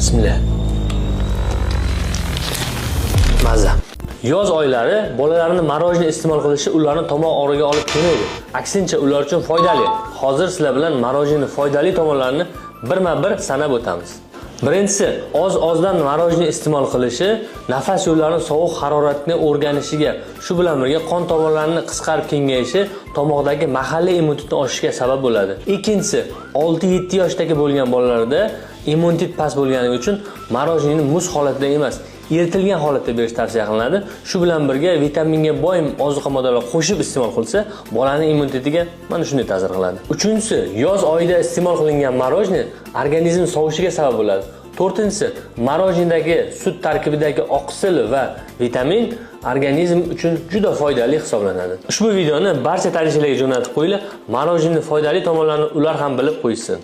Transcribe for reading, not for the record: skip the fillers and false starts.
Bismillah. Maza. Yoz oylari bolalarni marojni iste'mol qilishi ularni tomoq og'rig'iga olib kelmaydi. Aksincha, ular uchun foydali. Hozir sizlar bilan marojning foydali tomonlarini birma-bir sanab o'tamiz. Birinchisi, oz-ozdan marojni iste'mol qilishi nafas yo'llarining sovuq haroratni o'rganishiga, shu bilan birga qon tomirlarining qisqarib kengayishi, tomoqdagi mahalliy immunitetni oshishiga sabab bo'ladi. Ikkinchisi, 6-7 yoshdagi bo'lgan bolalarda immunitet past bo'lgani uchun marojni muz holatida emas, eritilgan holatda berish tavsiya qilinadi. Shu bilan birga vitaminga boy ozuqa-moddalar qo'shib iste'mol qilsa, bolaning immunitetiga mana shunday ta'sir qiladi. Uchinchisi, yoz oyida iste'mol qilingan marojni organizm sovishiga sabab bo'ladi. To'rtinchisi, marojnidagi sut tarkibidagi oqsil va vitamin organizm uchun juda foydali hisoblanadi. Ushbu videoni barcha tanishlarga jo'natib qo'yinglar. Marojning foydali tomonlarini ular ham bilib qo'ysin.